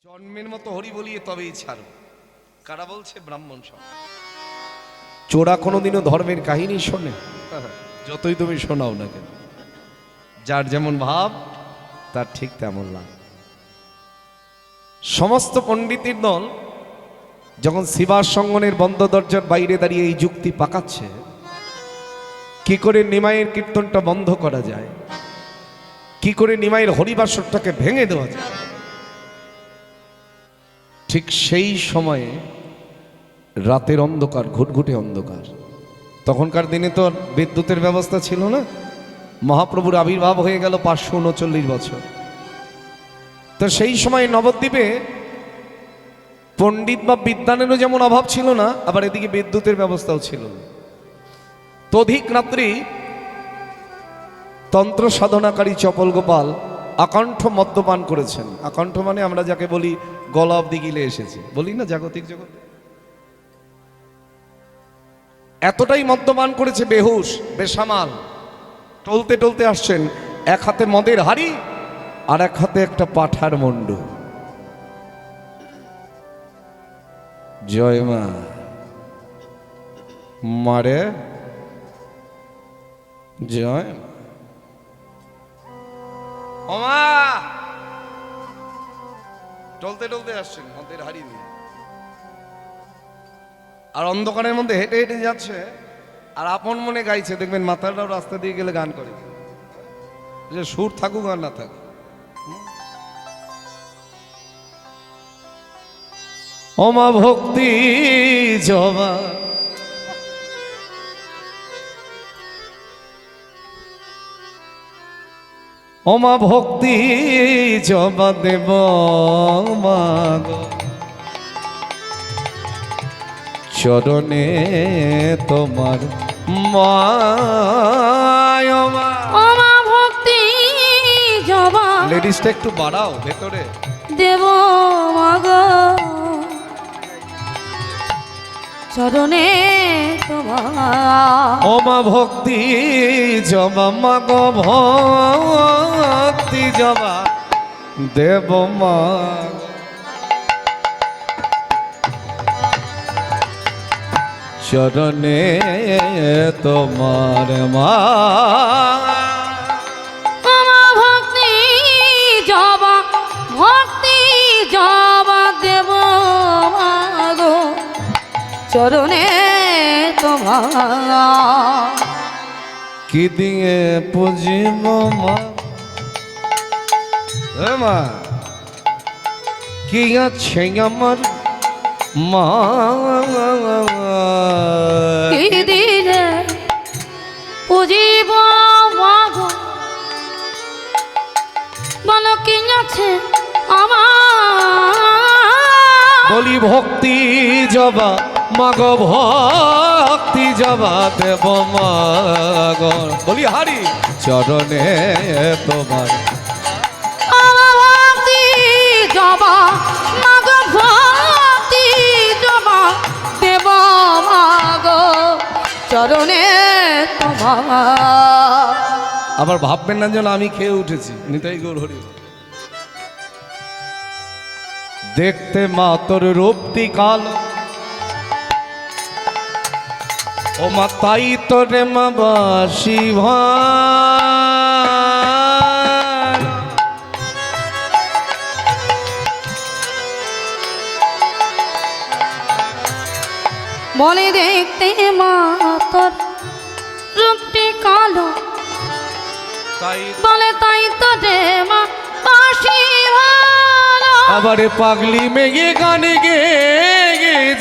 জন্মের মতো হরি বলিয়ে তবেই ছাড়ো। কারা বলছে? ব্রাহ্মণ সব। চোরা কোনোদিনও ধর্মের কাহিনী শোনে? যতই তুমি শোনাও না কেন, যার যেমন ভাব তার ঠিক তেমন লাভ। সমস্ত পণ্ডিতের দল যখন শিবাসঙ্গনের বন্ধ দরজার বাইরে দাঁড়িয়ে এই যুক্তি পাকাচ্ছে কি করে নিমাইয়ের কীর্তনটা বন্ধ করা যায়, কি করে নিমাইয়ের হরিবাসরটাকে ভেঙে দেওয়া যায়, ঠিক সেই সময়ে রাতের অন্ধকার, ঘুটঘুটে অন্ধকার। তখনকার দিনে তো বিদ্যুতের ব্যবস্থা ছিল না। মহাপ্রভুর আবির্ভাব হয়ে গেল 539 বছর। তো সেই সময় নবদ্বীপে পণ্ডিত বা বিদ্বানেরও যেমন অভাব ছিল না, আবার এদিকে বিদ্যুতের ব্যবস্থাও ছিল না। তধিক রাত্রি তন্ত্র সাধনাকারী চপল গোপাল আকণ্ঠ মদ্যপান করেছেন। আকণ্ঠ মানে আমরা যাকে বলি গলা অব্দি গিলে এসেছে, বলি না জাগতিক জগতে। এতটাই মদ্যপান করেছে, বেহুশ বেসামাল, টলতে টলতে আসছেন। এক হাতে মদের হাড়ি আর এক হাতে একটা পাঠার মুন্ডু। জয় মা, মারে জয় মা। টলতে টলতে আসছেন মদের হাড়ি নিয়ে, আর অন্ধকারের মধ্যে হেঁটে হেঁটে যাচ্ছে, আর আপন মনে গাইছে। দেখবেন মাতালরাও রাস্তা দিয়ে গেলে গান করে, যে সুর থাকুক আর না থাকুক। ওমা ভক্তি জবা, ওমা ভক্তি জবা দেব মাগ চরণে তোমার মায়মা। ওমা ভক্তি জবা, লেডিসটা একটু বাড়াও ভেতরে। দেব মাগ চরণে তোমার। ওমা ভক্তি জবা মাগ ভক্তি জবা দেব মাগ চরণে তোমার মা। ওমা ভক্তি জবা, ভক্তি জবা দেব মাগ চরণে তোমার। কি দিয়ে পুজিব মা, মা কি আছে আমার মা, কি দিলে পুজিব মাগ, বলো কি আছে আমার। বলি ভক্তি জবা মাগ ভক্তি জবা দেব মাগ, বলি হারি চরণে তোমার। ভক্তি জবা মাগ ভক্তি জবা দেব মাগ চরণে তোমার। আবার ভাববেন না যেন আমি খেয়ে উঠেছি। নিতাই গৌর হরি। দেখতে মা তোর রূপটি কালো, ও মা তাই তোরে মা বাসি ভাই। বলে দেখতে মা তোর রূপটি কালো, তাই বলে তাই তো রে মা বাসি ভালো। আবার পাগলি মেঘে গানে গে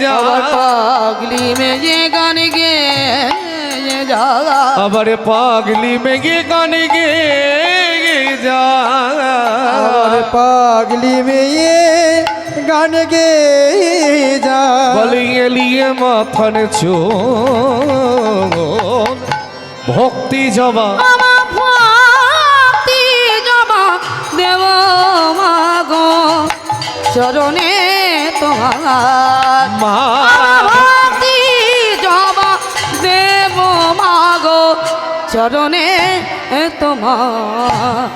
যা, পাগলি মেয়ে গান গে যা, আবার পাগলি মেঘে গানে গে যা, পাগলি মেয়ে গান গে যা। বলিয়ে লিয়ে মাথানে চোখ ভক্তি জবা আমার ভক্তি জবা দেব মাগ চরণে তোমার। মা। আমার ভক্তি জবা দেব মাগ চরণে তোমার।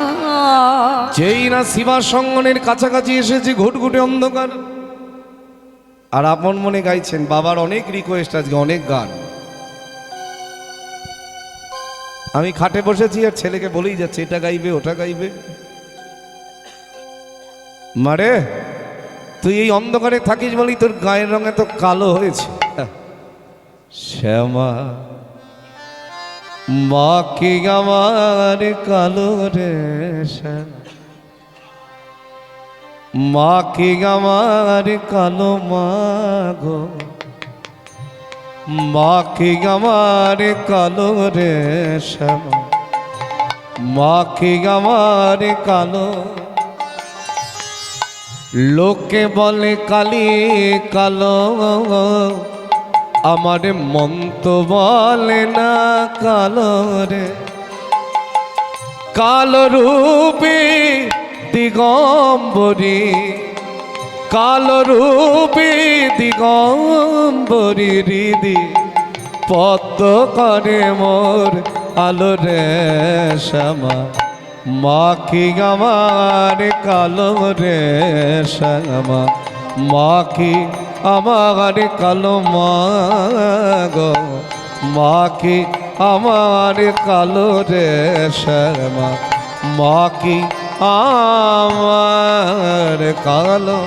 যেই না শিবা সঙ্গনের কাছাকাছি এসেছে ঘুটঘুটে অন্ধকার, আর আপন মনে গাইছেন বাবার অনেক রিকোয়েস্ট, আজকে অনেক গান। আমি খাটে বসেছি আর ছেলেকে বলেই যাচ্ছে এটা গাইবে ওটা গাইবে। মারে তুই এই অন্ধকারে থাকিস বলেই তোর গায়ের রঙ এত কালো হয়েছে। শ্যামা মা কি আমার কালো রে শ্যামা, মা কি আমার কালো মা গো, মা কি আমার কালো রে শ্যামা, মা কি আমার কালো। লোকে বলে কালি কালো, আমার মন তো বলে না কালো রে। কালো রূপী দিগম্বরী, কালো রূপী দিগম্বরী হৃদি পদ্ম করে মোর আলো রে শ্যামা, মা কি আমার কালো রে শ্যামা, মা কি আমার কালো মা গো, মা কি আমার কালো রে শ্যামা, মা কি আমার কালো।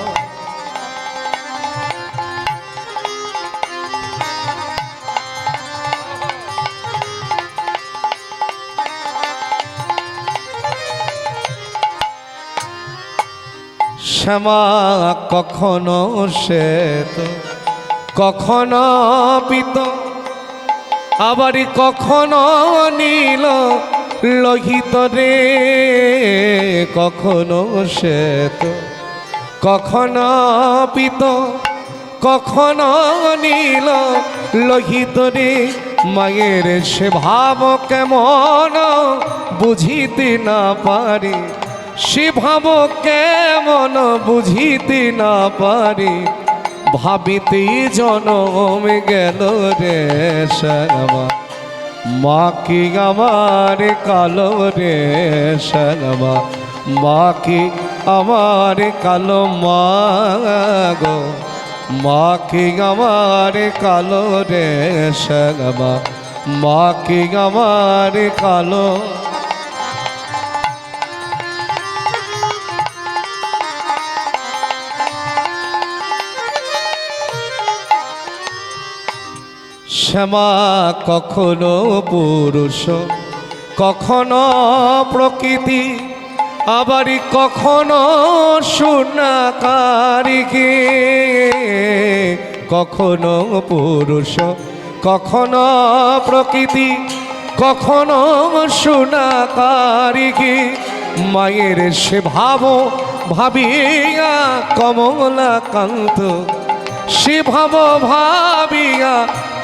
শ্যামা কখনো শ্বেত কখনো পিত, আবারই কখনো নীল লোহিত রে। কখনো শ্বেত কখনো পিত, কখনো নীল লোহিত রে। মায়ের সে ভাব কেমন বুঝিতে না পারি, সে ভাব কেমন বুঝিতে না পারি। ভাবিতে জনম গেল রে শ্যামা, মা কি আমার কালো রে শ্যামা, মা কি আমার কালো মা গো, মা কি আমার কালো রে শ্যামা, মা কি আমার কালো। শ্যামা কখনো পুরুষ কখনো প্রকৃতি, আবারই কখনো শূন্যকারিকে। কখনো পুরুষ কখনো প্রকৃতি, কখনো শূন্যকারিকে। মায়ের সে ভাব ভাবিয়া কমলাকান্ত, সে ভাব ভাবিয়া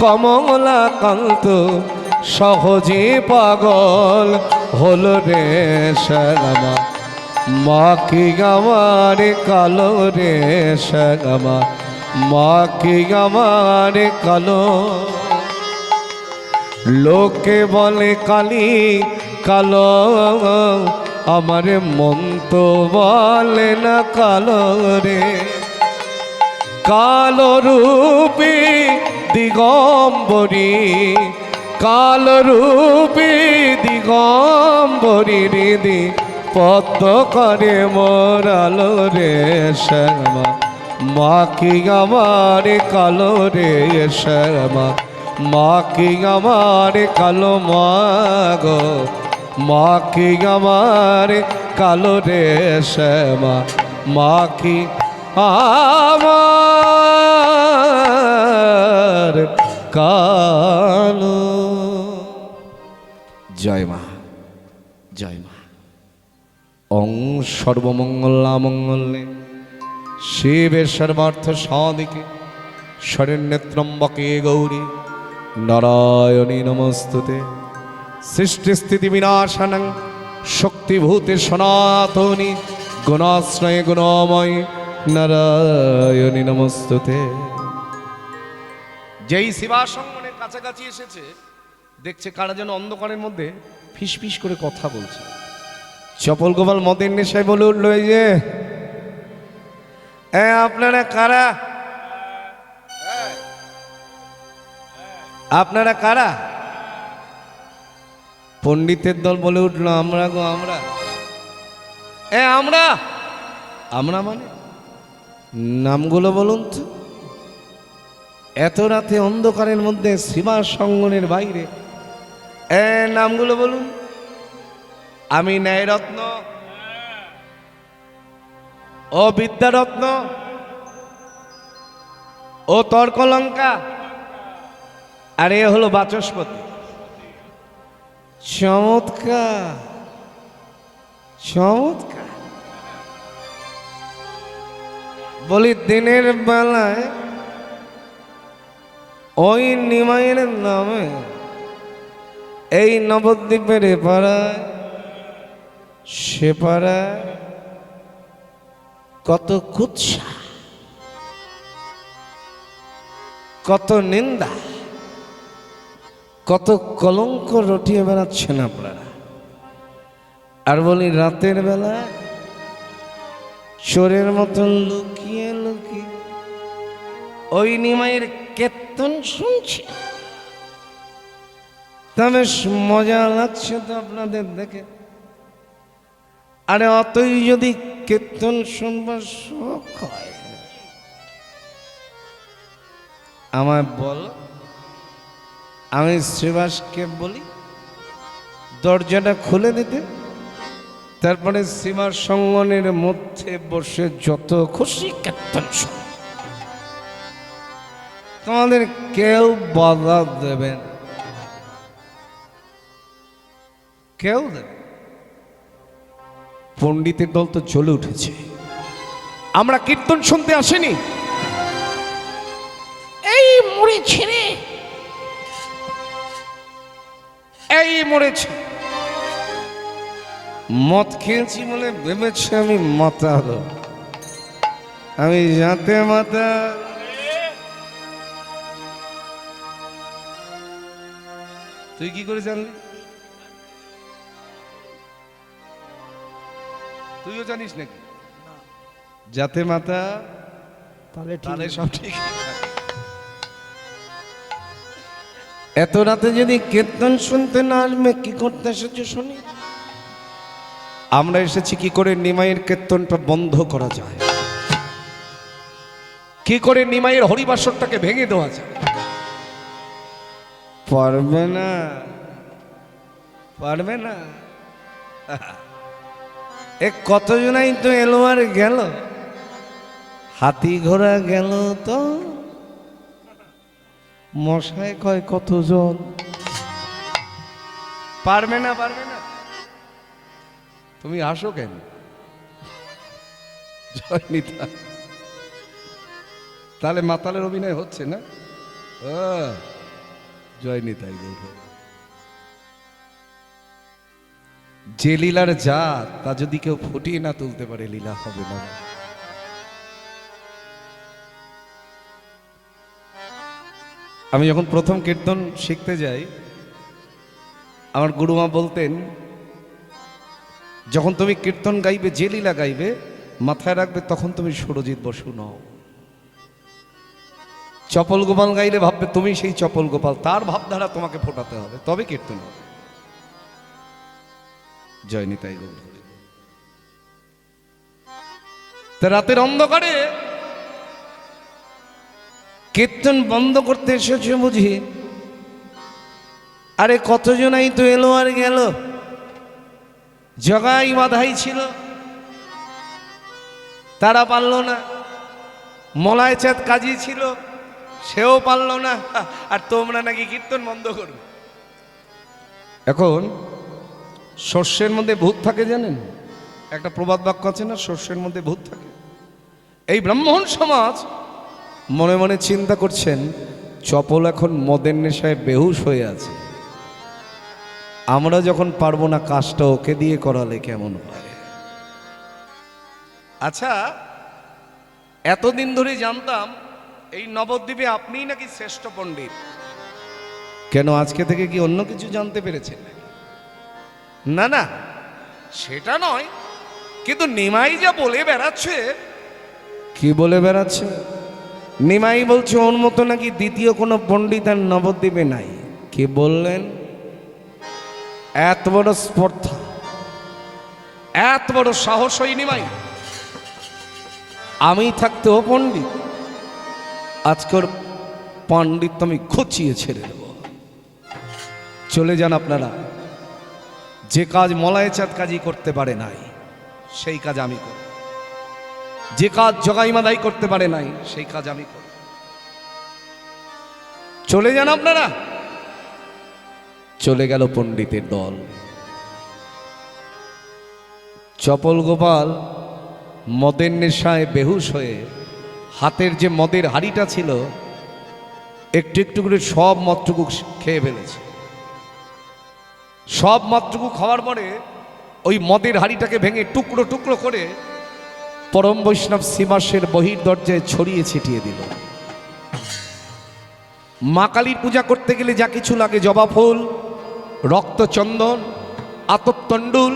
কমলাকান্ত সহজে পাগল হল রে শ্যামা, মা কি আমার কালো রে শ্যামা, মা কি আমার কালো। লোকে বলে কালি কালো, আমার মন তো বলে না কালো রে। কালো রূপী দিগম্বরী, কালো রূপী দিগম্বরী হৃদি পদ্ম করে মোর আলো রে শ্যামা, মা কি আমার কালো রে শ্যামা, মা কি আমার কালো মা গো, মা কি আমার কালো রে শ্যামা, মা কি আমার কালো। জয় মা, জয় মা। ওং সর্বমঙ্গলামঙ্গলে শিবে সর্বার্থ সাধিকে শরণ্যত্রম্বকে গৌরী নারায়ণী নমস্তুতে। সৃষ্টি স্থিতি বিনাশানং শক্তিভূতে সনাতনী গুণাশ্রয় গুণময় নারায়ণী নমস্তুতে। যেই শিবাসঙ্গনের কাছাকাছি এসেছে দেখছে কারা যেন অন্ধকারের মধ্যে ফিস ফিস করে কথা বলছে। চপল গোপাল মদের নেশায় বলে উঠল, এই যে আপনারা কারা, আপনারা কারা? পণ্ডিতের দল বলে উঠল, আমরা গো আমরা। আমরা আমরা মানে নামগুলো বলুন তো। এত রাতে অন্ধকারের মধ্যে সীমা সঙ্গনের বাইরে নামগুলো বলুন। আমি ন্যায়রত্ন, ও বিদ্যারত্ন, ও তর্কলঙ্কা, আর এ হলো বাচস্পতি। চমৎকার চমৎকার। বলি দিনের বেলায় ওই নিমাইয়ের নামে এই নবদ্বীপের পাড়ায় সে পাড়ায় কত কুৎসা, কত নিন্দা, কত কলঙ্ক রটিয়ে বেড়াচ্ছেন আপনারা। আর বলি রাতের বেলা চোরের মতন লুকিয়ে লুকিয়ে ওই নিমাইয়ের কীর্তন শুনছে। তা বেশ মজা লাগছে তো আপনাদের দেখে। আরে অতই যদি কীর্তন শুনবার শখ হয়, আমায় বল, আমি শ্রীবাসকে বলি দরজাটা খুলে দিতে, তারপরে সীমার সঙ্গনের মধ্যে বসে যত খুশি কীর্তন শুন। তোমাদের কেউ বাধা দেবেন, কেউ দেবে। পণ্ডিতের দল তো চলে উঠেছে। আমরা কীর্তন শুনতে আসেনি, এই মরেছে রে, এই মরেছে। মদ খেয়েছি বলে ভেবেছে আমি মাতাল, আমি যাতে মাতাল। তুই কি করে জানলি? তুইও জানিস নাকি? যাতে মাতা তাহলে সব ঠিক। এত রাতে যদি কীর্তন শুনতে না আসবে, কি করতে এসেছে শুনি? আমরা এসেছি কি করে নিমাইয়ের কীর্তনটা বন্ধ করা যায়, কি করে নিমাইয়ের হরিবাসরটাকে ভেঙে দেওয়া যায়। পারবে না, পারবে না। এ কতজনাই তো এলো আর গেল, হাতি ঘোড়া গেল তো মশায় কয় কতজন। পারবে না, পারবে না। তুমি আসো কেন? জয় নিতা। তাহলে মাতালের অভিনয় হচ্ছে না? জয় নিতাই গৌর। যে লীলার জাত তা যদি কেউ ফুটিয়ে না তুলতে পারে, লীলা হবে না। আমি যখন প্রথম কীর্তন শিখতে যাই, আমার গুরুমা বলতেন, যখন তুমি কীর্তন গাইবে, যে লীলা গাইবে, মাথায় রাখবে তখন তুমি সুরজিৎ বসু নও। চপল গোপাল গাইলে ভাববে তুমি সেই চপল গোপাল, তার ভাবধারা তোমাকে ফোটাতে হবে, তবে কীর্তন হবে। জয় নিতাই গৌর। তা রাতের অন্ধকারে কীর্তন বন্ধ করতে এসেছে বুঝি? আরে কতজনাই তো এলো আর গেল, জগাই বাধাই ছিল, তারা পারল না। মলায় চাঁদ কাজী ছিল, সেও পারল না। আর তোমরা নাকি কীর্তন বন্ধ করবে। এখন শস্যের মধ্যে ভূত থাকে জানেন? একটা প্রবাদ বাক্য আছে না, শস্যের মধ্যে ভূত থাকে। এই ব্রাহ্মণ সমাজ মনে মনে চিন্তা করছেন, চপল এখন মদের নেশায় বেহুশ হয়ে আছে, আমরা যখন পারবো না কাজটা ওকে দিয়ে করালে কেমন হয়। আচ্ছা, এতদিন ধরে জানতাম এই নবদ্বীপে আপনিই নাকি শ্রেষ্ঠ পণ্ডিত। কেন আজকে থেকে কি অন্য কিছু জানতে পেরেছেন? না না, সেটা নয়, কিন্তু নিমাই যা বলে বেড়াচ্ছে। কি বলে বেড়াচ্ছে? নিমাই বলছে ওর মতো নাকি দ্বিতীয় কোনো পণ্ডিত আর নবদ্বীপে নাই। কি বললেন? এত বড় স্পর্ধা, এত বড় সাহস ওই নিমাই। আমি থাকতে ও পণ্ডিত, আজকের পণ্ডিত আমি খুঁচিয়ে ছেড়ে দেব। চলে যান আপনারা। যে কাজ মলায় চাঁদ কাজী করতে পারে নাই, সেই কাজ আমি করব। যে কাজ জগাই মাদাই করতে পারে নাই, সেই কাজ আমি করব। চলে যান আপনারা। চলে গেল পণ্ডিতের দল। চপল গোপাল মদের নেশায় বেহুশ হয়ে হাতের যে মদের হাড়িটা ছিল একটু একটু করে সব মদটুকু খেয়ে ফেলেছে। সব মদটুকু খাওয়ার পরে ওই মদের হাড়িটাকে ভেঙে টুকরো টুকরো করে পরম বৈষ্ণব শ্রীবাসের বহির দরজায় ছড়িয়ে ছিটিয়ে দিল। মা কালীর পূজা করতে গেলে যা কিছু লাগে, জবা ফুল, রক্তচন্দন, আতপতণ্ডুল,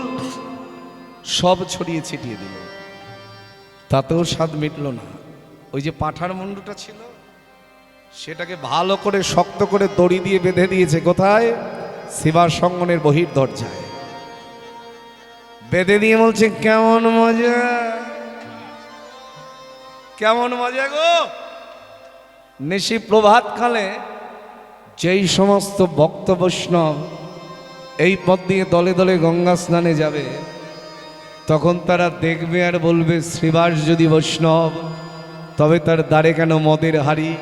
সব ছড়িয়ে ছিটিয়ে দিল। তাতেও স্বাদ মিটল না। ওই যে পাঁঠার মুন্ডুটা ছিল সেটাকে ভালো করে শক্ত করে দড়ি দিয়ে বেঁধে দিয়েছে। কোথায়? শিবার সঙ্গনের বহির দরজায় বেঁধে দিয়ে বলছে, কেমন মজা, কেমন মজা গো। নিশি প্রভাত কালে যেই সমস্ত ভক্ত বৈষ্ণব এই পথ দিয়ে দলে দলে গঙ্গা স্নানে যাবে, তখন তারা দেখবে আর বলবে, শ্রীবাস যদি বৈষ্ণব তবে তার দ্বারে কেন মদের হাড়ি?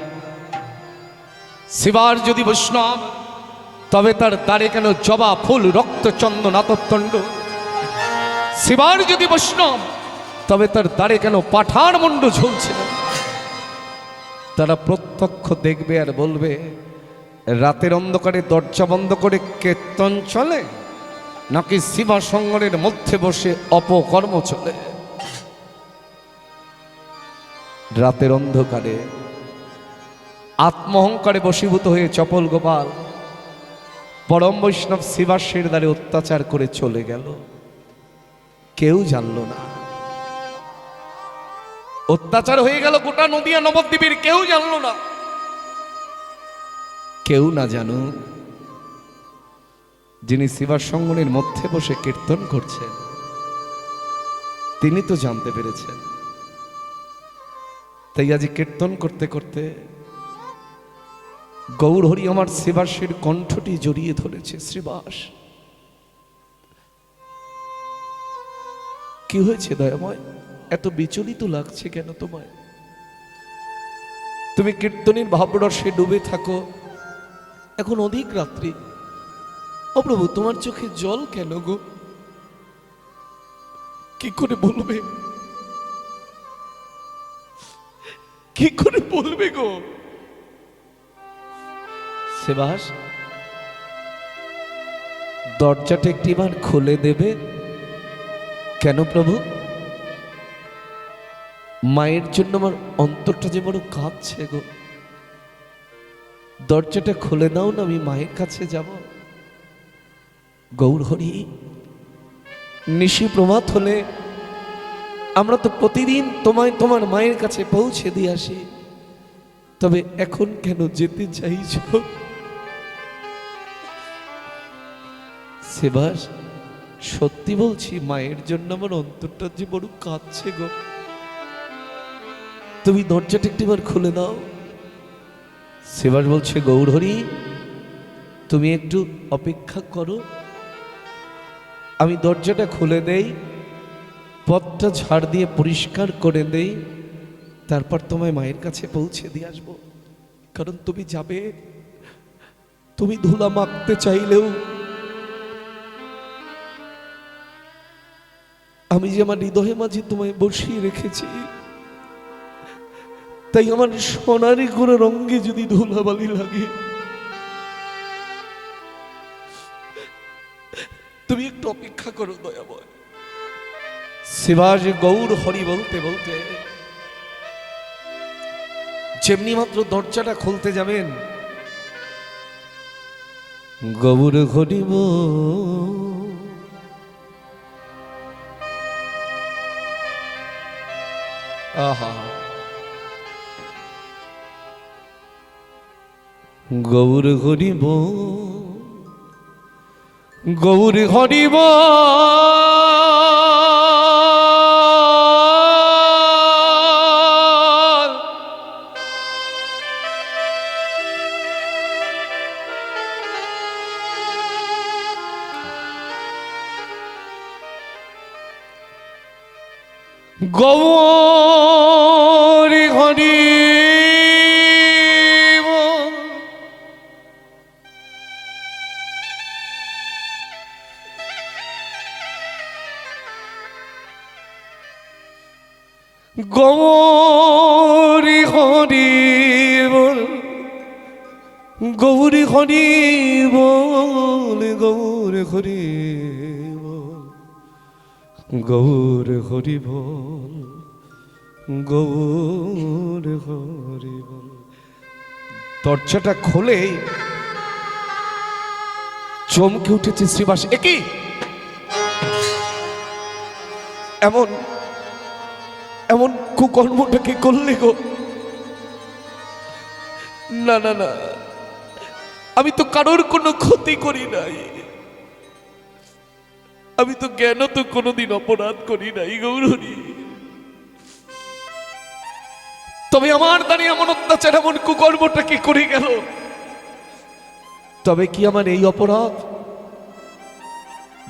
শিবার যদি বৈষ্ণব তবে তার দ্বারে কেন জবা ফুল, রক্তচন্দন, আতপতণ্ড? শিবার যদি বৈষ্ণব তবে তার দ্বারে কেন পাঠার মুন্ডু ঝুলছে? তারা প্রত্যক্ষ দেখবে আর বলবে, রাতের অন্ধকারে দরজা বন্ধ করে কীর্তন চলে নাকি শিবা সঙ্গরের মধ্যে বসে অপকর্ম চলে? রাতের অন্ধকারে আত্মহংকারে বশীভূত হয়ে চপল গোপাল পরম বৈষ্ণব শিবাসের দ্বারে অত্যাচার করে চলে গেল। কেউ জানল না। অত্যাচার হয়ে গেল গোটা নদিয়া নবদ্বীপের, কেউ জানল না। কেউ না জানুক, যিনি শিবার সঙ্গনের মধ্যে বসে কীর্তন করছেন তিনি তো জানতে পেরেছেন। তাই আজ কীর্তন করতে করতে গৌরহরি আমার শিবাসের কণ্ঠটি জড়িয়ে ধরেছে। শ্রীবাস, কি হয়েছে দয়াময়? এত বিচলিত লাগছে কেন তোমায়? তুমি কীর্তনের ভাবরসে ডুবে থাকো, এখন অধিক রাত্রি। ও প্রভু, তোমার চোখে জল কেন গো? কি করে বলবে, কি করে বলবে গো? শিবাস, দরজাটা একটিবার খুলে দেবে? কেন প্রভু? মায়ের জন্য আমার অন্তরটা যে বড় কাঁদছে গো। দরজাটা খুলে দাও না, আমি মায়ের কাছে যাব। গৌরহরি, নিশি প্রভাত হলে আমরা তো প্রতিদিন তোমায় তোমার মায়ের কাছে পৌঁছে দিয়ে আসি, তবে এখন কেন যেতে চাইছ? শিবাস, সত্যি বলছি, মায়ের জন্য আমার অন্তরটা যে বড় কাঁদছে গো। তুমি দরজাটা একটিবার খুলে দাও। শিবাস বলছে, গৌরহরি তুমি একটু অপেক্ষা করো, আমি দরজাটা খুলে দেই, পথটা ঝাড় দিয়ে পরিষ্কার করে দেই, তারপর তোমায় মায়ের কাছে পৌঁছে দিয়ে আসবো। কারণ তুমি যাবে, তুমি ধুলা মাখতে চাইলেও আমি যে আমার হৃদয়ে মাঝে তোমায় বসিয়ে রেখেছি, তাই আমার সোনারি কোনো রঙে যদি ধুলাবালি লাগে, তুমি একটু অপেক্ষা করো দয়াময়। শিবাস গৌর হরি বলতে বলতে যেমনি মাত্র দরজাটা খুলতে যাবেন, গৌর হরিব আহা গৌর হরিব গৌর হরিব গৌর হরিব গৌর হরিব গৌর হরিব গৌর হরিব গৌর হরিবল গৌর হরিবল। দরজাটা খোলে চমকে উঠেছে শ্রীবাস। একই এমন এমন কুকর্মটা কি করলে গো? না না না, আমি তো কারোর কোনো ক্ষতি করি নাই, আমি তো জ্ঞান তো কোনোদিন অপরাধ করি নাই গৌরী। তবে আমার দ্বারা এমন অত্যাচার এমন কুকর্মটা কি করে গেল? তবে কি আমার এই অপরাধ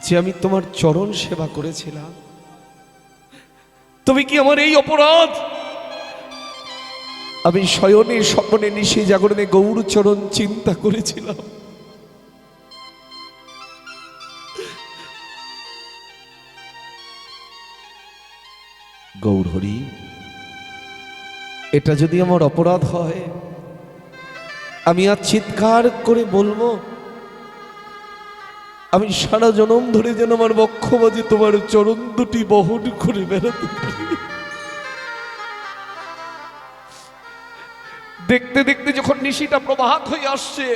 যে আমি তোমার চরণ সেবা করেছিলাম? তবে কি আমার এই অপরাধ আমি শয়নে স্বপ্নে নিশে জাগরণে গৌর চরণ চিন্তা করেছিলাম? গৌর হরি, এটা যদি আমার অপরাধ হয় আমি আর চিৎকার করে বলবো, আমি সারা জনম ধরে যেন আমার বক্ষ বাজে তোমার চরণ দুটি বহন করে বেড়াতে পারি। দেখতে দেখতে যখন নিশিটা প্রভাত হয়ে আসছে,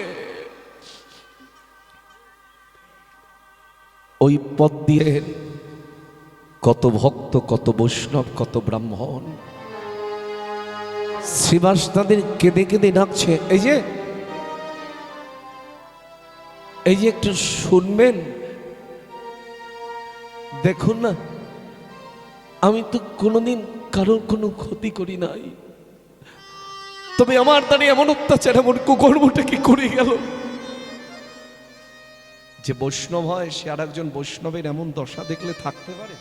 ওই পথ দিয়ে কত ভক্ত, কত বৈষ্ণব, কত ব্রাহ্মণ শ্রীবাস তাদের কেঁদে কেঁদে ডাকছে। এই যে একটু শুনবেন, দেখুন না, আমি তো কোনোদিন কারোর কোনো ক্ষতি করি নাই, তবে আমার দ্বারা এমন অত্যাচার এমন কুকর্মটা কি করে গেল? যে বৈষ্ণব হয় সে আর একজন বৈষ্ণবের এমন দশা দেখলে থাকতে পারে?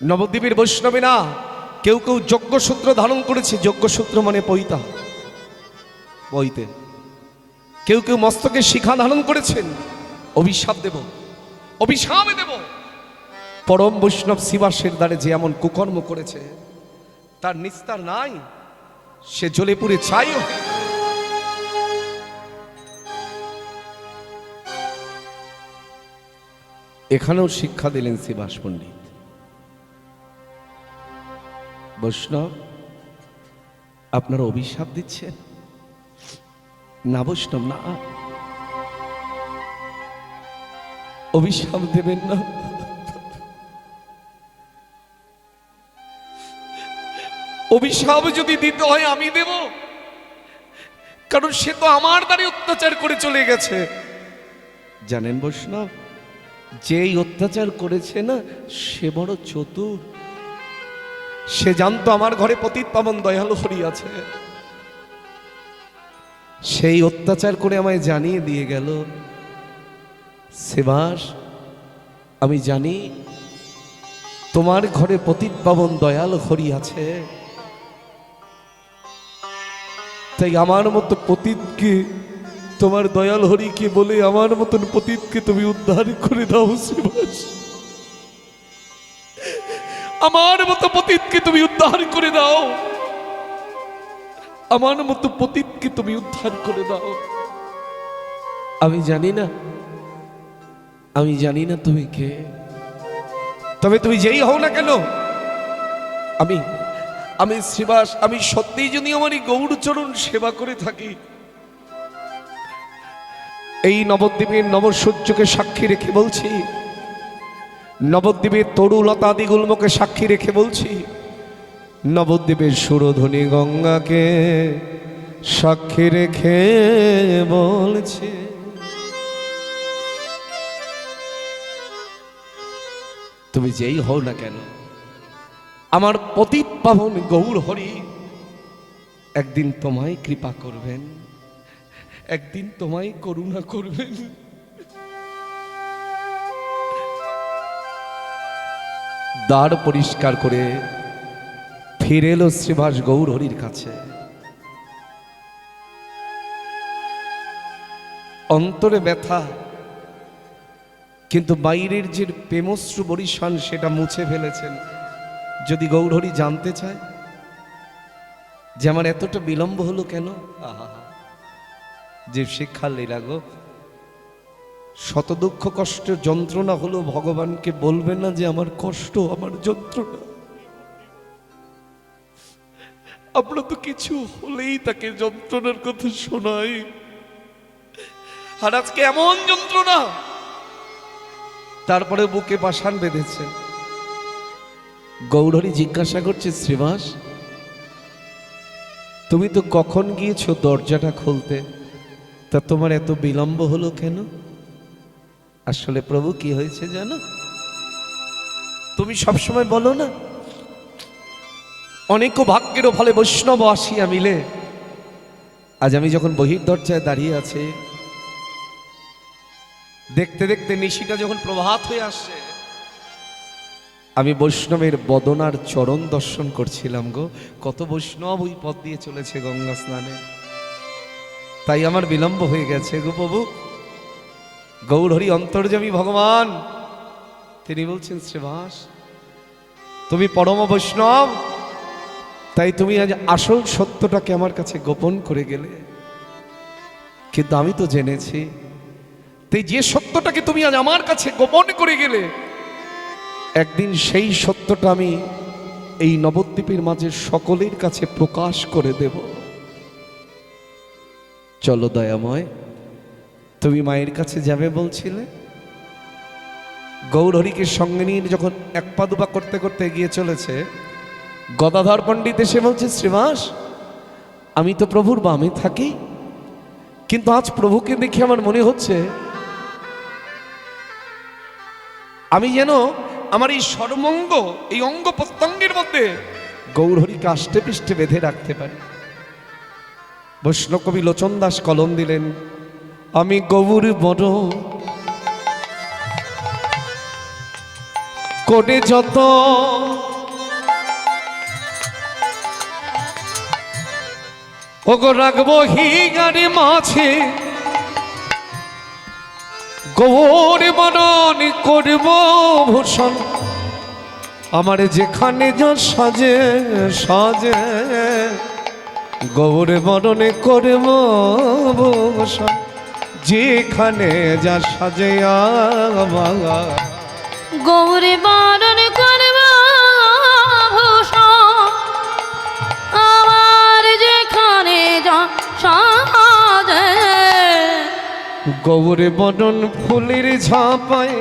নবদ্বীপের বৈষ্ণবেরা কেউ কেউ যজ্ঞসূত্র ধারণ করেছে। যজ্ঞসূত্র মানে পৈতা, বইতে। কেউ কেউ মস্তকে শিখা ধারণ করেছেন। অভিশাপ দেব, অভিশাপ দেব। পরম বৈষ্ণব শ্রীবাসের দ্বারে যে এমন কুকর্ম করেছে তার নিস্তার নাই, সে জ্বলে পুড়ে ছাই। এখানেও শিক্ষা দিলেন শ্রীবাস পণ্ডিত। বৈষ্ণব আপনারা অভিশাপ দিচ্ছেন না? বৈষ্ণব না, অভিশাপ দেবেন না। অভিশাপ যদি দিতে হয় আমি দেব, কারণ সে তো আমার দ্বারা অত্যাচার করে চলে গেছে। জানেন বৈষ্ণব, যেই অত্যাচার করেছে না সে বড় চতুর। সে জানতো আমার ঘরে পতিত পাবন দয়ালু হরি আছে, সেই অত্যাচার করে আমায় জানিয়ে দিয়ে গেল, শ্রীবাস আমি জানি তোমার ঘরে পতিত পাবন দয়ালু হরি আছে, তাই আমার মতো পতিতকে, তোমার দয়াল হরিকে বলে আমার মতন পতিতকে তুমি উদ্ধার করে দাও শ্রীবাস। আমার মতো পতিতকে তুমি উদ্ধার করে দাও, আমার মতো পতিতকে তুমি উদ্ধার করে দাও। আমি জানি না, আমি জানি না তুমি কে, তবে তুমি যেই হও না কেন, আমি শ্রীবাস, আমি সত্যিই যদি আমার এই গৌরচরণ সেবা করে থাকি, এই নবদ্বীপের নবসূর্যকে সাক্ষী রেখে বলছি, নবদ্বীপের তরুলতাদি গুল্মকে সাক্ষী রেখে বলছি, নবদ্বীপের সুরধ্বনি গঙ্গাকে সাক্ষী রেখে বলছি, তুমি যেই হও না কেন, আমার পতিত পাবন গৌর হরি একদিন তোমায় কৃপা করবেন, একদিন তোমায় করুণা করবেন। দ্বার পরিষ্কার করে ফিরে এলো শ্রীবাস গৌর হরির কাছে। অন্তরে ব্যথা, কিন্তু বাইরের যে প্রেমশ্রু বরিশান সেটা মুছে ফেলেছেন। যদি গৌরহরি জানতে চায় যে আমার এতটা বিলম্ব হলো কেন, আহা, যে শিক্ষা লীলা গো, শত দুঃখ কষ্ট যন্ত্রণা হলো ভগবানকে বলবে না যে আমার কষ্ট, আমার যন্ত্রণা। আমরা তো কিছু হলেই তাকে যন্ত্রণার কথা শোনাই, আর আজকে এমন যন্ত্রণা, তারপরে বুকে পাষাণ বেঁধেছে। গৌরহরি জিজ্ঞাসা করছে, শ্রীবাস তুমি তো কখন গিয়েছো দরজাটা খুলতে, তা তোমার এত বিলম্ব হলো কেন? আসলে প্রভু কি হয়েছে জানো, তুমি সবসময় বলো না অনেক ভাগ্যের ফলে বৈষ্ণব আসিয়া মিলে। আজ আমি যখন বহির দরজায় দাঁড়িয়ে আছি, দেখতে দেখতে নিশিটা যখন প্রভাত হয়ে আসছে, আমি বৈষ্ণবের বদনার চরণ দর্শন করছিলাম গো। কত বৈষ্ণব ওই পথ দিয়ে চলেছে গঙ্গা স্নানে, তাই আমার বিলম্ব হয়ে গেছে গো প্রভু। গৌরহরি অন্তর্যামী ভগবান তিনি বলছেন, শ্রীবাস তুমি পরম বৈষ্ণব, তাই তুমি আজ আসল সত্যটাকে আমার কাছে গোপন করে গেলে, কিন্তু আমি তো জেনেছি। তাই যে সত্যটাকে তুমি আজ আমার কাছে গোপন করে গেলে, একদিন সেই সত্যটা আমি এই নবদ্বীপের মাঝে সকলের কাছে প্রকাশ করে দেব। চলো দয়াময়, তুমি মায়ের কাছে যাবে বলছিলে। গৌরহরিকে সঙ্গে নিয়ে যখন এক পা দুপা করতে করতে এগিয়ে চলেছে, গদাধর পণ্ডিত এসে বলছে, শ্রীবাস আমি তো প্রভুর বামে থাকি, কিন্তু আজ প্রভুকে দেখে আমার মনে হচ্ছে আমি যেন আমার এই সর্বঙ্গ, এই অঙ্গ প্রত্যঙ্গের মধ্যে গৌরহরিকে আষ্টে পৃষ্ঠে বেঁধে রাখতে পারি। বৈষ্ণব কবি লোচন দাস কলম দিলেন, আমি গৌর বড় করে যত ওগো রাখবো হিগারে মাছে, গৌর বরণ করব ভূষণ, আমার যেখানে যা সাজে সাজে, গৌর বরণ করব ভূষণ, যেখানে যা সাজে আমার, গৌরে বারণ করব ভূষণ, আমার যেখানে যা সাজে, গৌর বরণ ফুলের ঝাঁপায়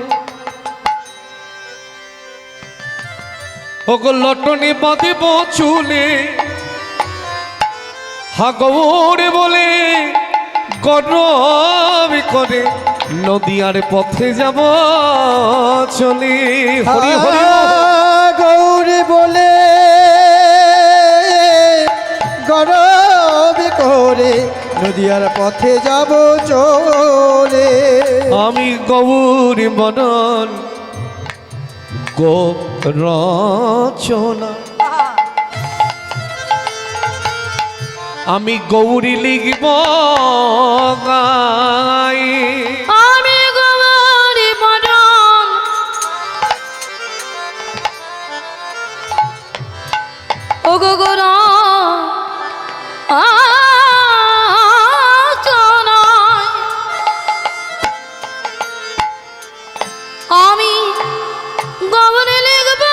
ওগো লটনে বাঁধব চুলে, হা গৌর বলে গরব করে নদীয়ার পথে যাব চলে। হরি হরি গৌরী বলে গরব করে নদিয়ার পথে যাব চলে, আমি গৌর বদন গো রচনা, আমি গৌরী লিখব গাই, আমি গৌরী বরণ ও গো গোরা আমি গৌরে লিখব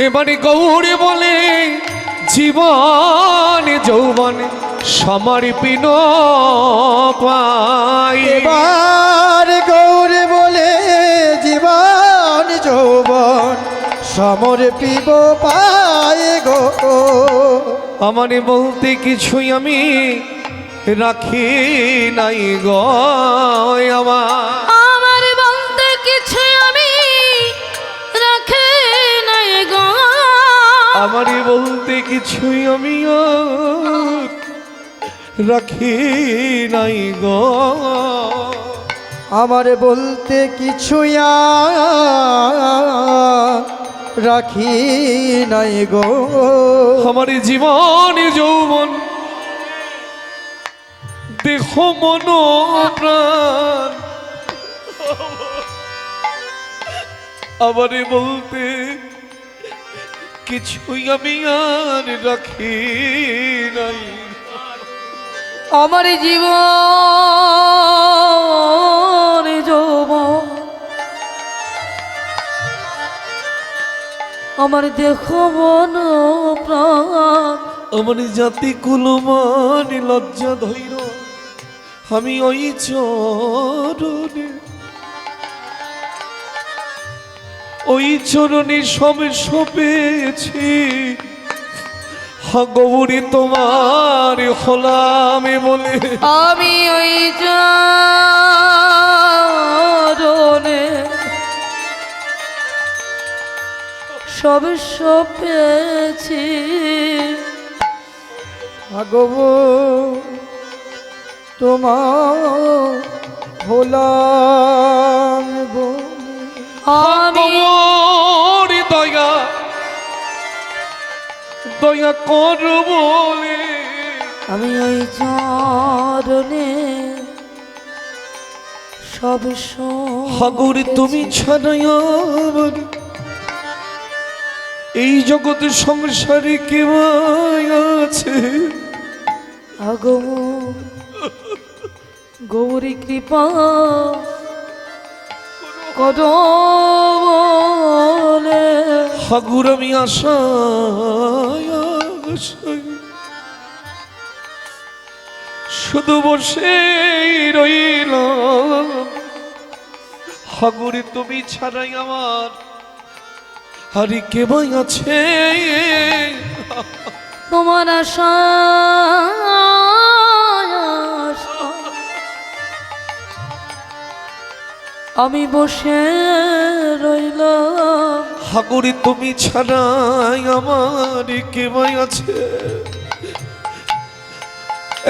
এবারে গৌরী বলে জীবন যৌবন সমর্পিন পাই। এবার গৌরে বলে জীবন যৌবন সমর্পিব পায় গো। আমার বলতে কিছুই আমি রাখি নাই গো আমার। আমার বলতে কিছু আমি রাখে নাই গো। আমার বলতে কিছুই আমি আর রাখি নাই গো। আমার বলতে কিছুই রাখি নাই গো। আমার জীবন যৌবন দেহ মন প্রাণ আমারে বলতে কিছুই আমি আর রাখি নাই। আমার জীবন যৌবন আমার দেহ মন প্রাণ আমার জাতি কুলমান লজ্জা ধৈর আমি ওই চরণে সবে সপেছি। গৌরী তোমার হলামে বলে আমি ওই চরণে সব সপেছি। আগব তোমার হলাম আমি আমার দয়া দয়া কর বলে আমি ওই চরণে সব গৌরী তুমি ছাড়াই আমার এই জগৎ সংসারে কে আছে। আগম গৌরী কৃপা করো বলে হাগুর আমি আশায় শুধু বসে রইলাম। হাগুরে তুমি ছাড়াই আমার হারি কে বই আছে। তোমার আশা আমি বসে রইলাম। হাগুরে তুমি ছাড়াই আমার কে বই আছে।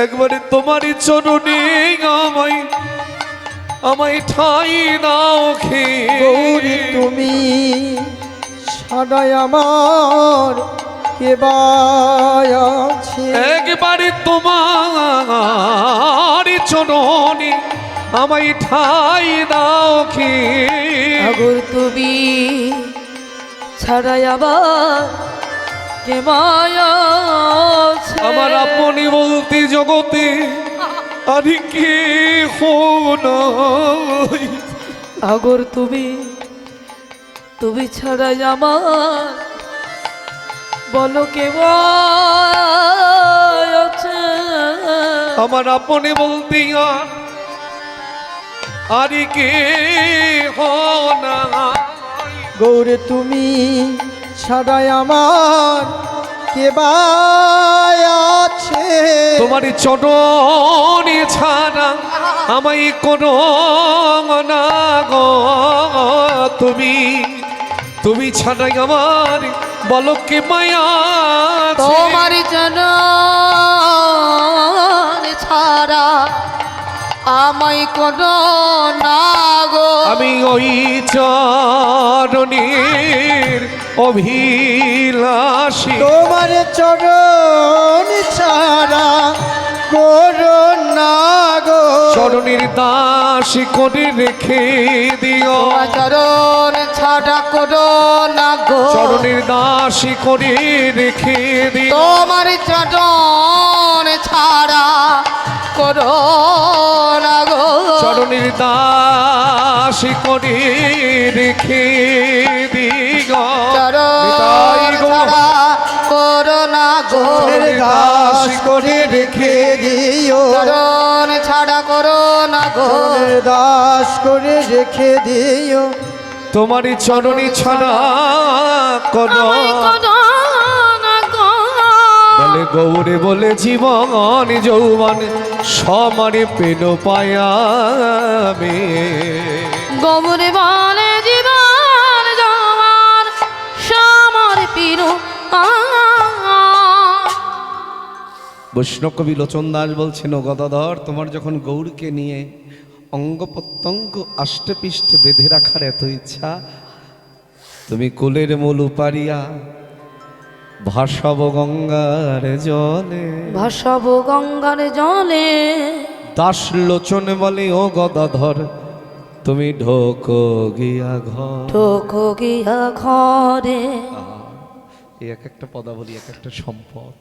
একবারে তোমারই চরণে আমায় ঠাই দাও খে। গৌরী তুমি ছাড়াই আমার কে আছে। একবারে তোমার চরণে আমায় ঠাই দাও খে। আগর তুমি ছাড়াই আবার কে মায়া আছে। আমার আপনি বলতে জগতে আর কে নাই। আগর তুমি ছাড়াই আমার বলো কে আছে। আমার আপনি বলতে আর কে নাই। গৌরে তুমি ছাড়াই আমার কে আছে। তোমার চরণে ছাড়া আমায় কোনো না গো। তুমি ছাড়াই আমার বলো কে মায়া আছে। তোমার জন ছাড়া আমায় কোনো না গো। আমি ওই চরণের অভিলাষী। তোমার চরণ ছাড়া করো না গো। চরণের দাস করে রেখে দিও। তোমার চরণ ছাড়া করো না গো। চরণের দাস করে রেখে দিও। তোমার চরণ ছাড়া করো না গো। চরণের দাস করে রেখে দিও। চরণ ছাড়া করো না গো। চরণের দাস করে রেখে দিও চরণ ছাড়া করো না গো চরণের দাস করে রেখে দিও তোমারই চরণী ছড়া কোন আমায় করো না গো বলে গৌরে বলে জীবন যৌবন সমানে পেল পায়াবে গৌরে বলে জীবন জমান সমর পিরু বৈষ্ণব কবি লোচন দাস বলছেন ও গদাধর তোমার যখন গৌরকে নিয়ে অঙ্গ প্রত্যঙ্গ আষ্টে পিষ্টে বেঁধে রাখার এত ইচ্ছা তুমি কোলের মূল উপারিয়া ভাসাব গঙ্গার জলে ভাসাব গঙ্গার জলে দাস লোচন বলে ও গদাধর তুমি ঢোকো গিয়া ঘর ঠোকো গিয়া ঘরে এই এক একটা পদাবলী এক একটা সম্পদ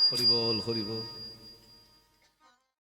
হরিবল হরিবল